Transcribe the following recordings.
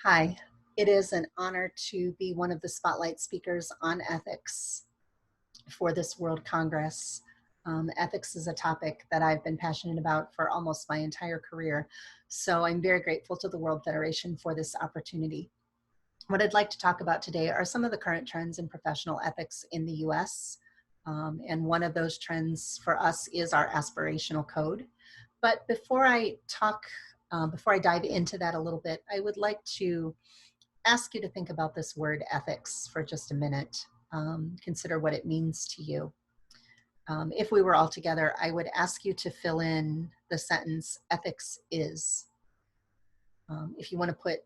Hi, it is an honor to be one of the spotlight speakers on ethics for this World Congress. Ethics is a topic that I've been passionate about for almost my entire career, so I'm very grateful to the World Federation for this opportunity. What I'd like to talk about today are some of the current trends in professional ethics in the US, and one of those trends for us is our aspirational code. But before I dive into that a little bit, I would like to ask you to think about this word ethics for just a minute. Consider what it means to you. If we were all together, I would ask you to fill in the sentence, ethics is. If you want to put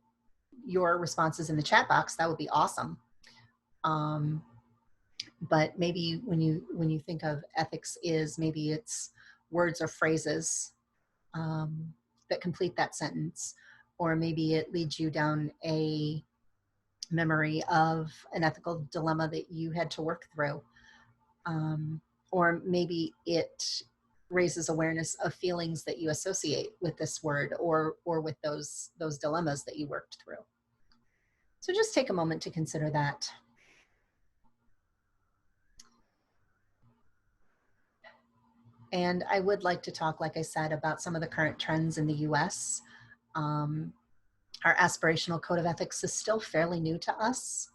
your responses in the chat box, that would be awesome. But maybe when you think of ethics is, maybe it's words or phrases that complete that sentence, or maybe it leads you down a memory of an ethical dilemma that you had to work through. Or maybe it raises awareness of feelings that you associate with this word or with those dilemmas that you worked through. So just take a moment to consider that. And I would like to talk, like I said, about some of the current trends in the US. Our aspirational code of ethics is still fairly new to us.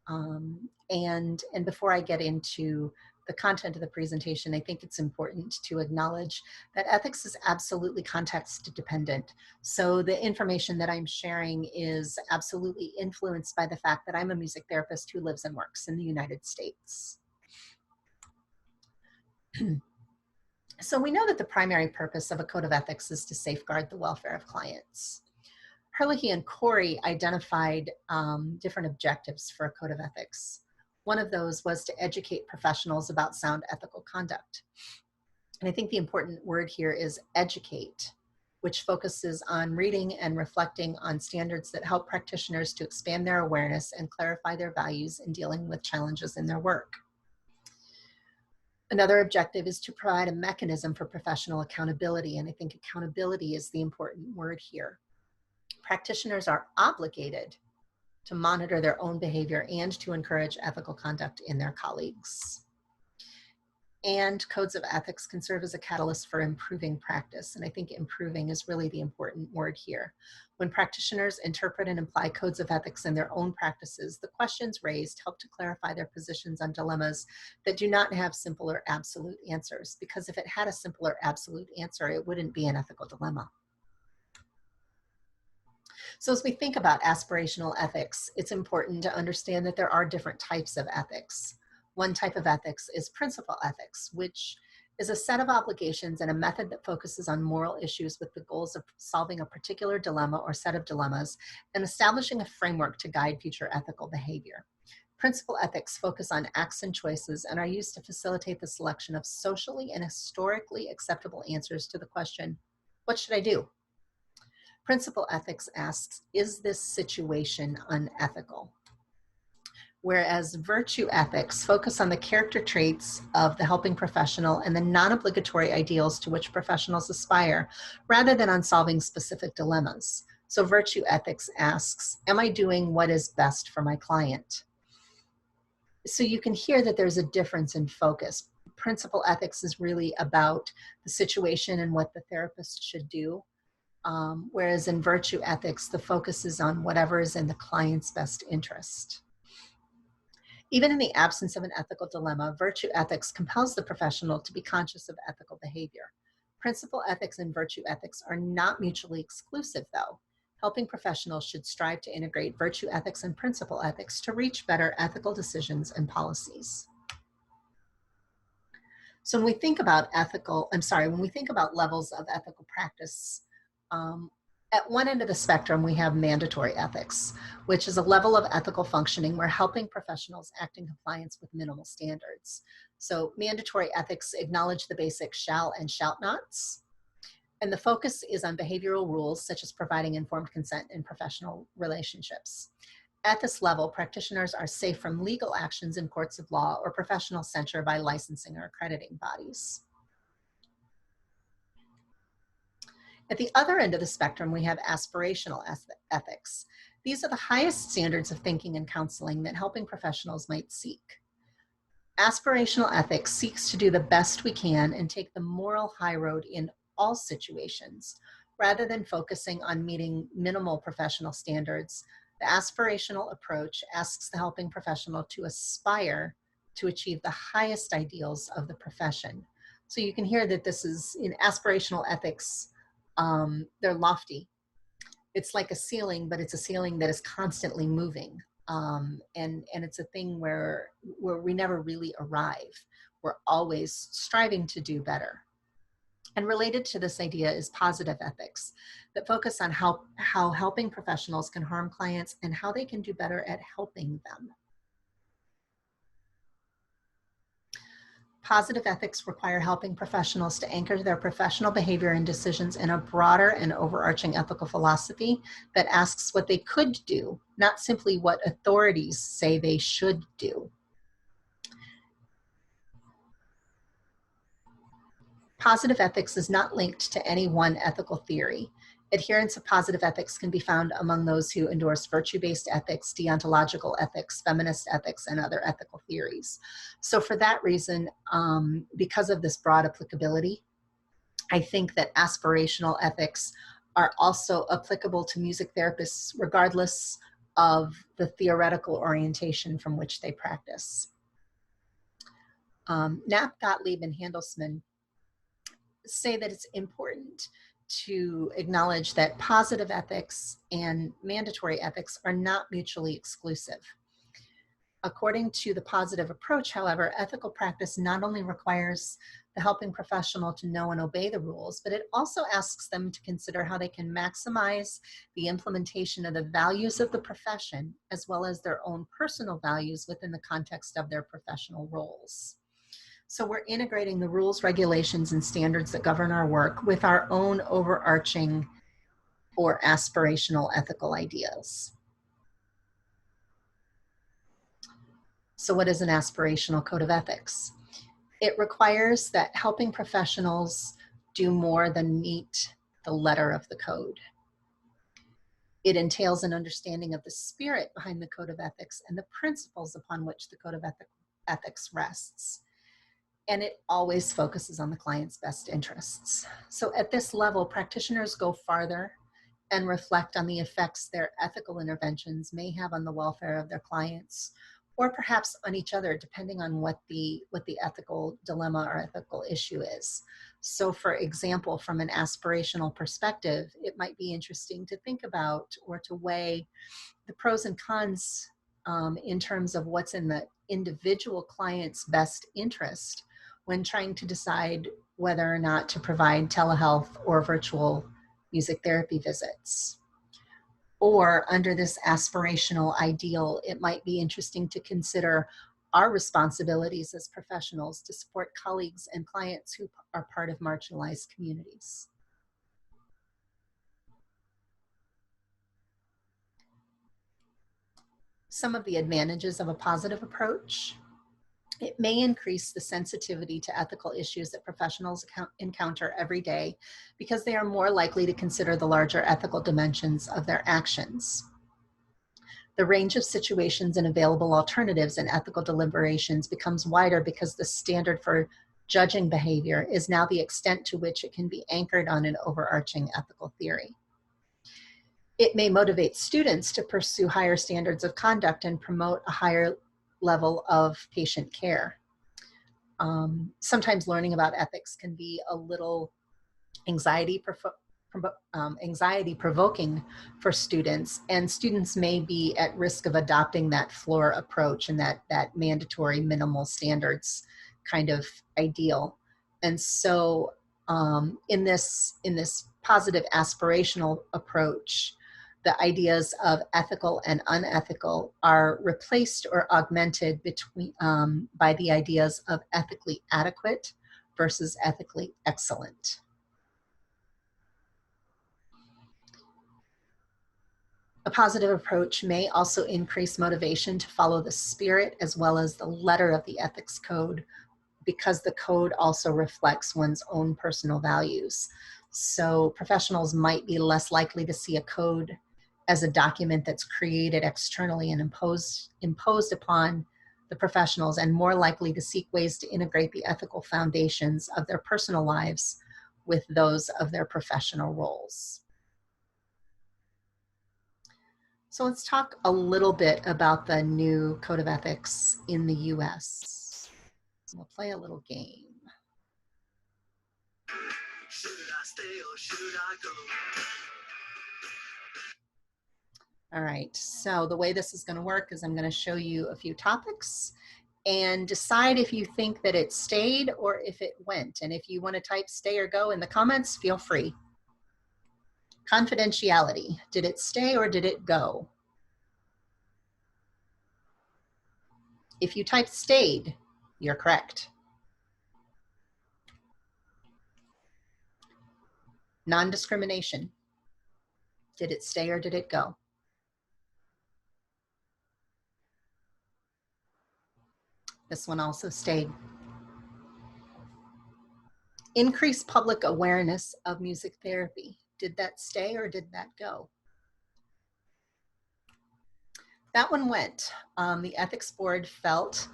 And before I get into the content of the presentation, I think it's important to acknowledge that ethics is absolutely context dependent. So the information that I'm sharing is absolutely influenced by the fact that I'm a music therapist who lives and works in the United States. So we know that the primary purpose of a code of ethics is to safeguard the welfare of clients. Herlihy and COE identified different objectives for a code of ethics. One of those was to educate professionals about sound ethical conduct. And I think the important word here is educate, which focuses on reading and reflecting on standards that help practitioners to expand their awareness and clarify their values in dealing with challenges in their work. Another objective is to provide a mechanism for professional accountability, and I think accountability is the important word here. Practitioners are obligated to monitor their own behavior and to encourage ethical conduct in their colleagues. And codes of ethics can serve as a catalyst for improving practice. And I think improving is really the important word here. When practitioners interpret and apply codes of ethics in their own practices, the questions raised help to clarify their positions on dilemmas that do not have simple or absolute answers. Because if it had a simple or absolute answer, it wouldn't be an ethical dilemma. So as we think about aspirational ethics, it's important to understand that there are different types of ethics. One type of ethics is principle ethics, which is a set of obligations and a method that focuses on moral issues with the goals of solving a particular dilemma or set of dilemmas and establishing a framework to guide future ethical behavior. Principle ethics focus on acts and choices and are used to facilitate the selection of socially and historically acceptable answers to the question, what should I do? Principle ethics asks, is this situation unethical? Whereas virtue ethics focus on the character traits of the helping professional and the non-obligatory ideals to which professionals aspire, rather than on solving specific dilemmas. So virtue ethics asks, am I doing what is best for my client? So you can hear that there's a difference in focus. Principle ethics is really about the situation and what the therapist should do. Whereas in virtue ethics, the focus is on whatever is in the client's best interest. Even in the absence of an ethical dilemma, virtue ethics compels the professional to be conscious of ethical behavior. Principle ethics and virtue ethics are not mutually exclusive, though. Helping professionals should strive to integrate virtue ethics and principle ethics to reach better ethical decisions and policies. So when we think about when we think about levels of ethical practice, at one end of the spectrum, we have mandatory ethics, which is a level of ethical functioning where helping professionals act in compliance with minimal standards. So mandatory ethics acknowledge the basic shall and shalt nots, and the focus is on behavioral rules such as providing informed consent in professional relationships. At this level, practitioners are safe from legal actions in courts of law or professional censure by licensing or accrediting bodies. At the other end of the spectrum, we have aspirational ethics. These are the highest standards of thinking and counseling that helping professionals might seek. Aspirational ethics seeks to do the best we can and take the moral high road in all situations. Rather than focusing on meeting minimal professional standards, the aspirational approach asks the helping professional to aspire to achieve the highest ideals of the profession. So you can hear that this is in aspirational ethics, they're lofty. It's like a ceiling, but it's a ceiling that is constantly moving. And it's a thing where we never really arrive. We're always striving to do better. And related to this idea is positive ethics that focus on how helping professionals can harm clients and how they can do better at helping them. Positive ethics require helping professionals to anchor their professional behavior and decisions in a broader and overarching ethical philosophy that asks what they could do, not simply what authorities say they should do. Positive ethics is not linked to any one ethical theory. Adherents of positive ethics can be found among those who endorse virtue-based ethics, deontological ethics, feminist ethics, and other ethical theories. So for that reason, because of this broad applicability, I think that aspirational ethics are also applicable to music therapists, regardless of the theoretical orientation from which they practice. Knapp, Gottlieb, and Handelsman say that it's important to acknowledge that positive ethics and mandatory ethics are not mutually exclusive. According to the positive approach, however, ethical practice not only requires the helping professional to know and obey the rules, but it also asks them to consider how they can maximize the implementation of the values of the profession, as well as their own personal values within the context of their professional roles. So we're integrating the rules, regulations, and standards that govern our work with our own overarching or aspirational ethical ideas. So what is an aspirational code of ethics? It requires that helping professionals do more than meet the letter of the code. It entails an understanding of the spirit behind the code of ethics and the principles upon which the code of ethics rests. And it always focuses on the client's best interests. So at this level, practitioners go farther and reflect on the effects their ethical interventions may have on the welfare of their clients, or perhaps on each other, depending on what the ethical dilemma or ethical issue is. So for example, from an aspirational perspective, it might be interesting to think about or to weigh the pros and cons in terms of what's in the individual client's best interest when trying to decide whether or not to provide telehealth or virtual music therapy visits. Or under this aspirational ideal, it might be interesting to consider our responsibilities as professionals to support colleagues and clients who are part of marginalized communities. Some of the advantages of a positive approach: it may increase the sensitivity to ethical issues that professionals encounter every day because they are more likely to consider the larger ethical dimensions of their actions. The range of situations and available alternatives in ethical deliberations becomes wider because the standard for judging behavior is now the extent to which it can be anchored on an overarching ethical theory. It may motivate students to pursue higher standards of conduct and promote a higher level of patient care. Sometimes learning about ethics can be a little anxiety provoking for students, and students may be at risk of adopting that floor approach and that mandatory minimal standards kind of ideal. And so in this positive aspirational approach, the ideas of ethical and unethical are replaced or augmented by the ideas of ethically adequate versus ethically excellent. A positive approach may also increase motivation to follow the spirit as well as the letter of the ethics code, because the code also reflects one's own personal values. So professionals might be less likely to see a code as a document that's created externally and imposed upon the professionals, and more likely to seek ways to integrate the ethical foundations of their personal lives with those of their professional roles. So let's talk a little bit about the new Code of Ethics in the US. We'll play a little game. Should I stay or should I go? All right, so the way this is going to work is I'm going to show you a few topics and decide if you think that it stayed or if it went. And if you want to type stay or go in the comments, feel free. Confidentiality, did it stay or did it go? If you typed stayed, you're correct. Non-discrimination, did it stay or did it go? This one also stayed. Increase public awareness of music therapy, did that stay or did that go? That one went. The ethics board felt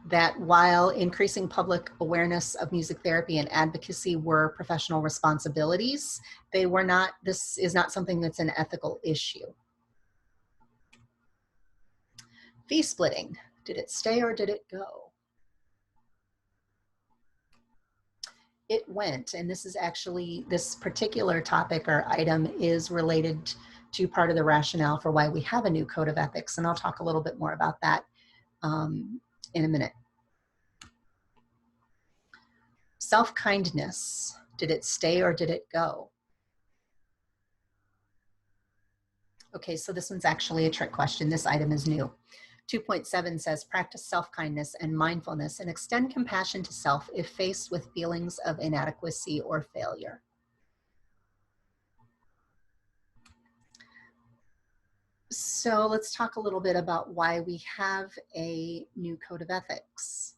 that while increasing public awareness of music therapy and advocacy were professional responsibilities, they were not, this is not something that's an ethical issue. Fee splitting, did it stay or did it go? It went, and this is actually, this particular topic or item is related to part of the rationale for why we have a new code of ethics, and I'll talk a little bit more about that in a minute. Self-kindness, did it stay or did it go? Okay, so this one's actually a trick question. This item is new. 2.7 says, practice self-kindness and mindfulness and extend compassion to self if faced with feelings of inadequacy or failure. So let's talk a little bit about why we have a new code of ethics.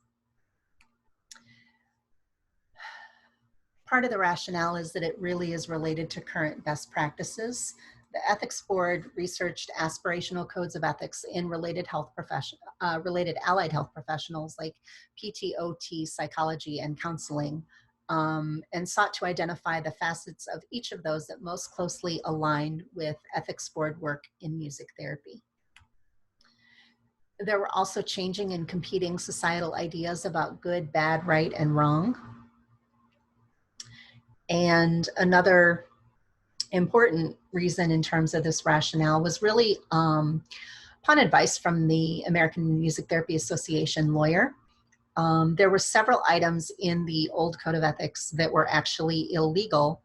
Part of the rationale is that it really is related to current best practices. The Ethics Board researched aspirational codes of ethics in related allied health professionals like PT, OT, psychology, and counseling, and sought to identify the facets of each of those that most closely aligned with Ethics Board work in music therapy. There were also changing and competing societal ideas about good, bad, right, and wrong. And another important reason in terms of this rationale was really upon advice from the American Music Therapy Association lawyer. There were several items in the old Code of Ethics that were actually illegal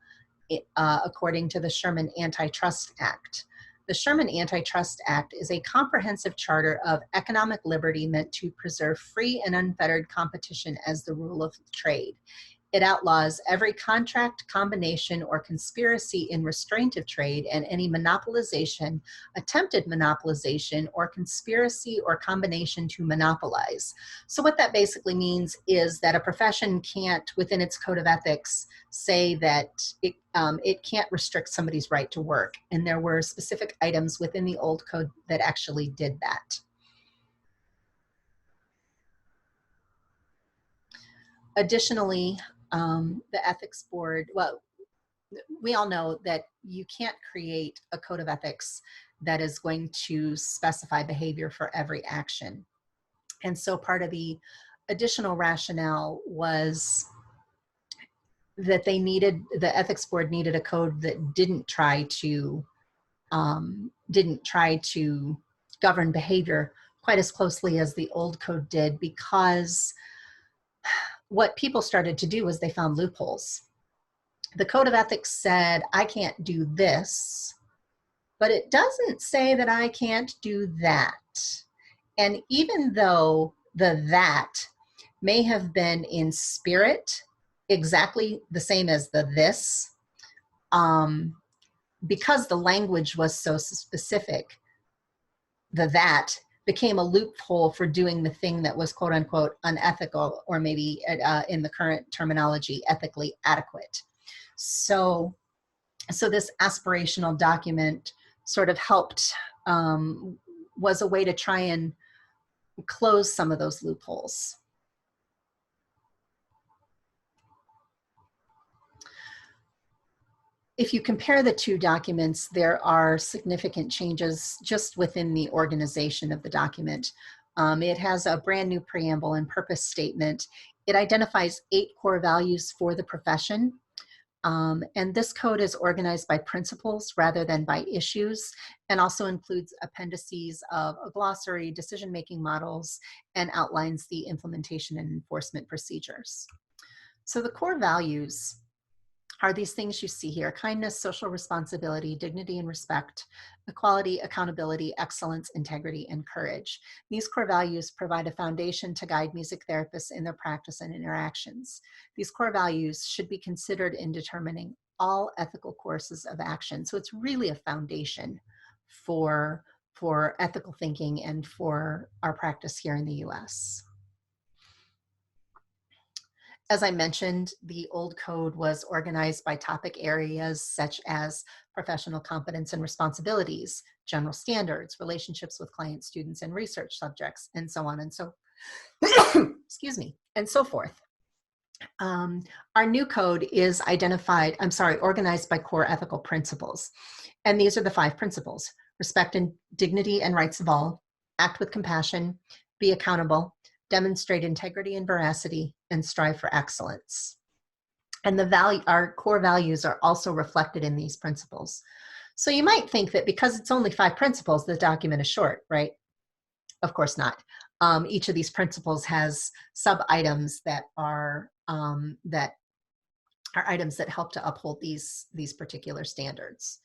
according to the Sherman Antitrust Act. The Sherman Antitrust Act is a comprehensive charter of economic liberty meant to preserve free and unfettered competition as the rule of trade. It outlaws every contract, combination, or conspiracy in restraint of trade and any monopolization, attempted monopolization, or conspiracy or combination to monopolize. So what that basically means is that a profession can't, within its code of ethics, say that it can't restrict somebody's right to work. And there were specific items within the old code that actually did that. Additionally, the ethics board, well, we all know that you can't create a code of ethics that is going to specify behavior for every action. And so part of the additional rationale was that the ethics board needed a code that didn't try to govern behavior quite as closely as the old code did, because what people started to do was they found loopholes. The code of ethics said, I can't do this, but it doesn't say that I can't do that. And even though the that may have been in spirit exactly the same as the this, because the language was so specific, the that became a loophole for doing the thing that was quote unquote unethical, or maybe in the current terminology, ethically adequate. So this aspirational document sort of helped, was a way to try and close some of those loopholes. If you compare the two documents, there are significant changes just within the organization of the document. It has a brand new preamble and purpose statement. It identifies 8 core values for the profession. And this code is organized by principles rather than by issues, and also includes appendices of a glossary, decision-making models, and outlines the implementation and enforcement procedures. So the core values are these things you see here: kindness, social responsibility, dignity and respect, equality, accountability, excellence, integrity, and courage. These core values provide a foundation to guide music therapists in their practice and interactions. These core values should be considered in determining all ethical courses of action. So it's really a foundation for ethical thinking and for our practice here in the US. As I mentioned, the old code was organized by topic areas such as professional competence and responsibilities, general standards, relationships with clients, students, and research subjects, and so on and so, excuse me, and so forth. Our new code is organized by core ethical principles. And these are the 5 principles: respect and dignity and rights of all, act with compassion, be accountable, demonstrate integrity and veracity, and strive for excellence. And our core values are also reflected in these principles. So you might think that because it's only 5 principles, the document is short, right? Of course not. Each of these principles has sub-items that are items that help to uphold these particular standards.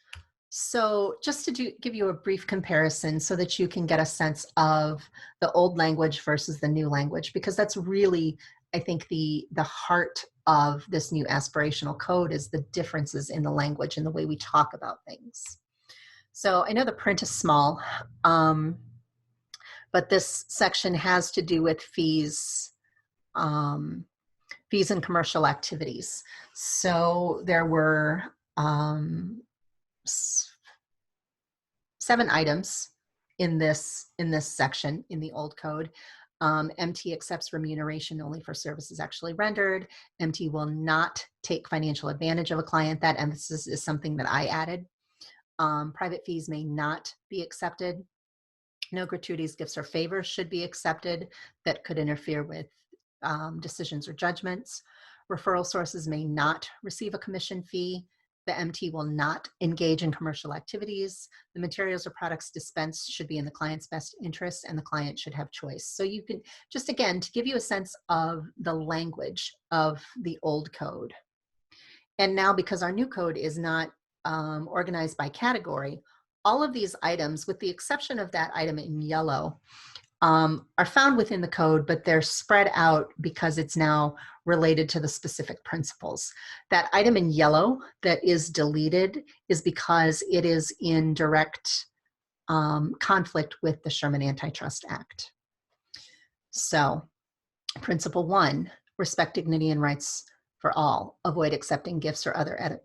So just to give you a brief comparison so that you can get a sense of the old language versus the new language, because that's really, I think, the heart of this new aspirational code is the differences in the language and the way we talk about things. So I know the print is small, but this section has to do with fees, fees and commercial activities. So there were 7 items in this section in the old code. MT accepts remuneration only for services actually rendered. MT will not take financial advantage of a client. That emphasis is something that I added. Private fees may not be accepted. No gratuities, gifts, or favors should be accepted that could interfere with decisions or judgments. Referral sources may not receive a commission fee. The MT will not engage in commercial activities. The materials or products dispensed should be in the client's best interest, and the client should have choice. So you can, just again, to give you a sense of the language of the old code. And now, because our new code is not organized by category, all of these items, with the exception of that item in yellow, are found within the code, but they're spread out because it's now related to the specific principles. That item in yellow that is deleted is because it is in direct conflict with the Sherman Antitrust Act. So, principle 1, respect dignity and rights for all. Avoid accepting gifts or other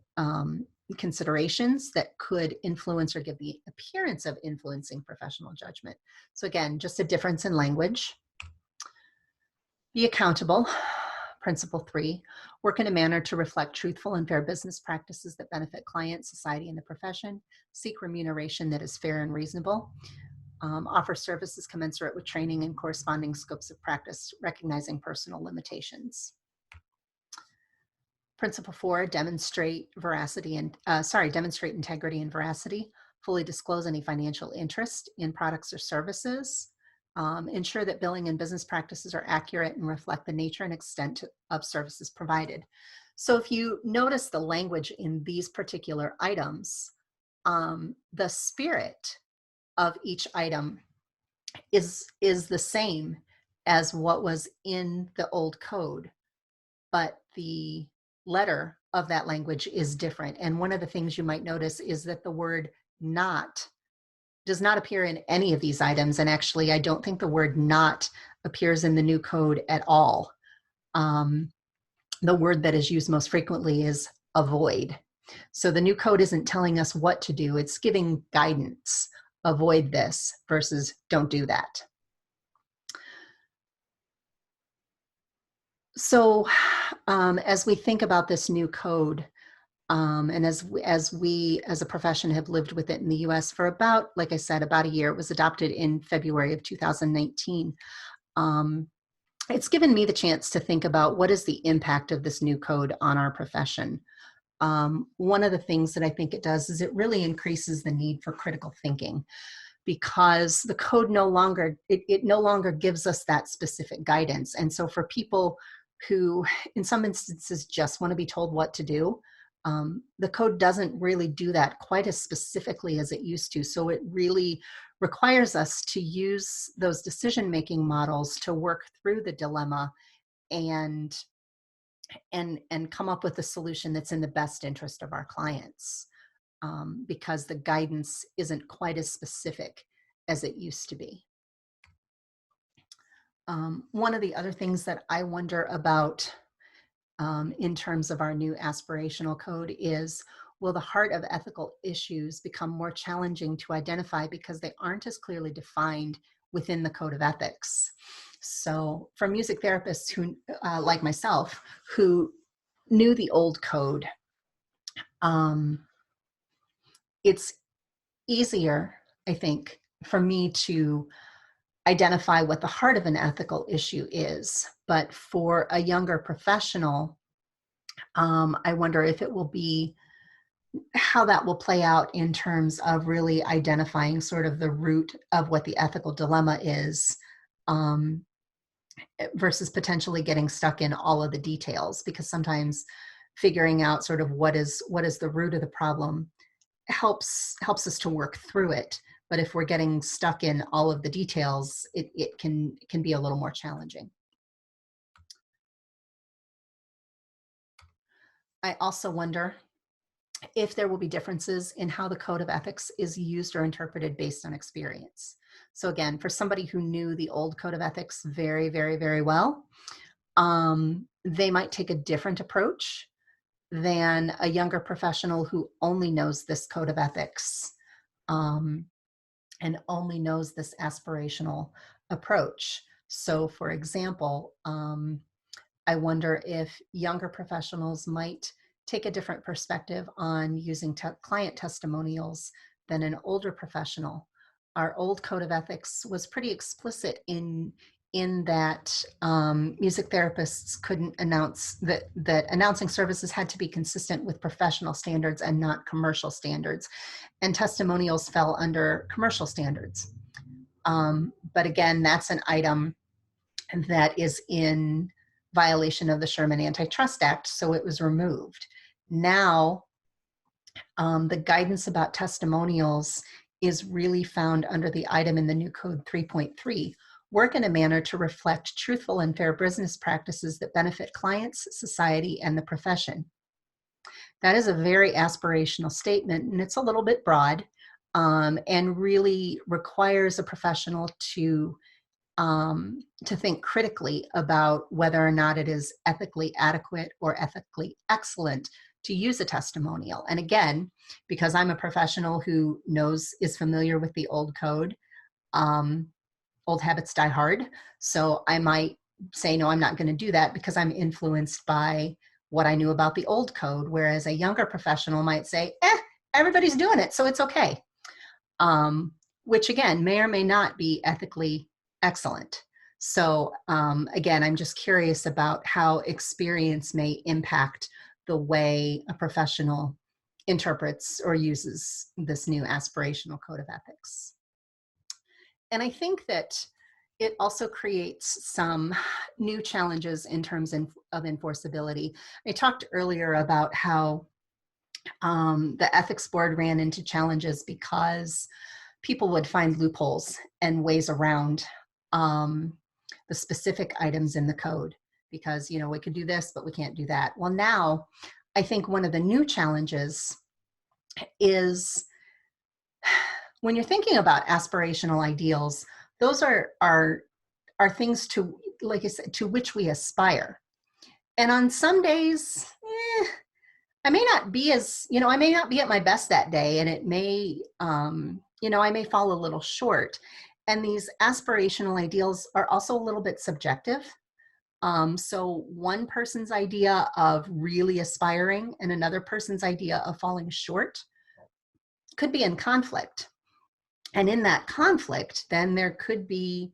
considerations that could influence or give the appearance of influencing professional judgment. So again, just a difference in language. Be accountable. Principle 3, work in a manner to reflect truthful and fair business practices that benefit clients, society, and the profession. Seek remuneration that is fair and reasonable. Offer services commensurate with training and corresponding scopes of practice, recognizing personal limitations. Principle 4, demonstrate demonstrate integrity and veracity. Fully disclose any financial interest in products or services. Ensure that billing and business practices are accurate and reflect the nature and extent of services provided. So if you notice the language in these particular items, the spirit of each item is the same as what was in the old code, but the letter of that language is different. And one of the things you might notice is that the word not does not appear in any of these items. And actually, I don't think the word not appears in the new code at all. The word that is used most frequently is avoid. So the new code isn't telling us what to do, it's giving guidance. Avoid this versus don't do that. So as we think about this new code, and as we as a profession have lived with it in the US for about, like I said, about a year. It was adopted in February of 2019. It's given me the chance to think about what is the impact of this new code on our profession. One of the things that I think it does is it really increases the need for critical thinking, because the code no longer gives us that specific guidance. And so for people who in some instances just want to be told what to do, the code doesn't really do that quite as specifically as it used to. So it really requires us to use those decision-making models to work through the dilemma and come up with a solution that's in the best interest of our clients, because the guidance isn't quite as specific as it used to be. One of the other things that I wonder about in terms of our new aspirational code is, will the heart of ethical issues become more challenging to identify because they aren't as clearly defined within the code of ethics? So for music therapists who, like myself, who knew the old code, it's easier, I think, for me to identify what the heart of an ethical issue is. But for a younger professional, I wonder if it will be, how that will play out in terms of really identifying sort of the root of what the ethical dilemma is, versus potentially getting stuck in all of the details, because sometimes figuring out sort of what is the root of the problem helps us to work through it. But if we're getting stuck in all of the details, it can be a little more challenging. I also wonder if there will be differences in how the code of ethics is used or interpreted based on experience. So again, for somebody who knew the old code of ethics very, very, very well, they might take a different approach than a younger professional who only knows this code of ethics, and only knows this aspirational approach. So for example, I wonder if younger professionals might take a different perspective on using client testimonials than an older professional. Our old code of ethics was pretty explicit in that music therapists couldn't announce that announcing services had to be consistent with professional standards and not commercial standards, and testimonials fell under commercial standards. But again, that's an item that is in violation of the Sherman Antitrust Act, so it was removed. Now, the guidance about testimonials is really found under the item in the new code 3.3, work in a manner to reflect truthful and fair business practices that benefit clients, society, and the profession. That is a very aspirational statement, and it's a little bit broad, and really requires a professional to think critically about whether or not it is ethically adequate or ethically excellent to use a testimonial. And again, because I'm a professional who is familiar with the old code, old habits die hard. So I might say, no, I'm not going to do that because I'm influenced by what I knew about the old code. Whereas a younger professional might say, everybody's doing it, so it's okay. Which again, may or may not be ethically excellent. So again, I'm just curious about how experience may impact the way a professional interprets or uses this new aspirational code of ethics. And I think that it also creates some new challenges in terms of enforceability. I talked earlier about how the ethics board ran into challenges because people would find loopholes and ways around the specific items in the code, because, you know, we could do this, but we can't do that. Well, now I think one of the new challenges is when you're thinking about aspirational ideals, those are things to, like I said, to which we aspire. And on some days, I may not be as, I may not be at my best that day, and it may, I may fall a little short. And these aspirational ideals are also a little bit subjective. So one person's idea of really aspiring and another person's idea of falling short could be in conflict. And in that conflict, then there could be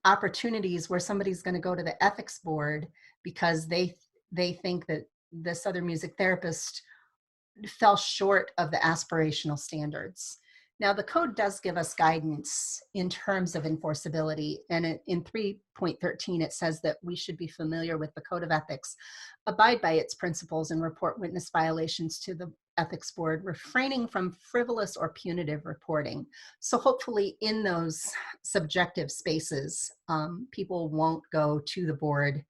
opportunities where somebody's going to go to the ethics board because they think that this other music therapist fell short of the aspirational standards. Now, the code does give us guidance in terms of enforceability, and in 3.13 it says that we should be familiar with the code of ethics, abide by its principles, and report witness violations to the ethics board, refraining from frivolous or punitive reporting. So hopefully in those subjective spaces, people won't go to the board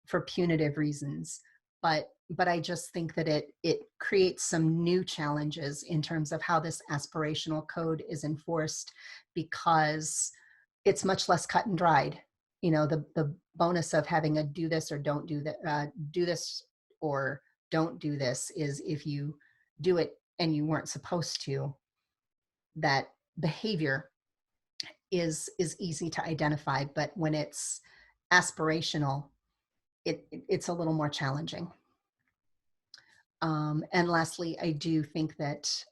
for punitive reasons. But I just think that it creates some new challenges in terms of how this aspirational code is enforced, because it's much less cut and dried. The bonus of having a do this or don't do that, do this or don't do this, is if you do it and you weren't supposed to, that behavior is easy to identify. But when it's aspirational, it's a little more challenging. And lastly, I do think this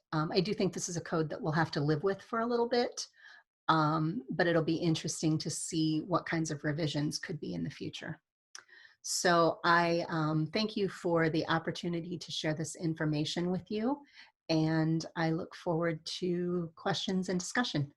is a code that we'll have to live with for a little bit, but it'll be interesting to see what kinds of revisions could be in the future. So I thank you for the opportunity to share this information with you, and I look forward to questions and discussion.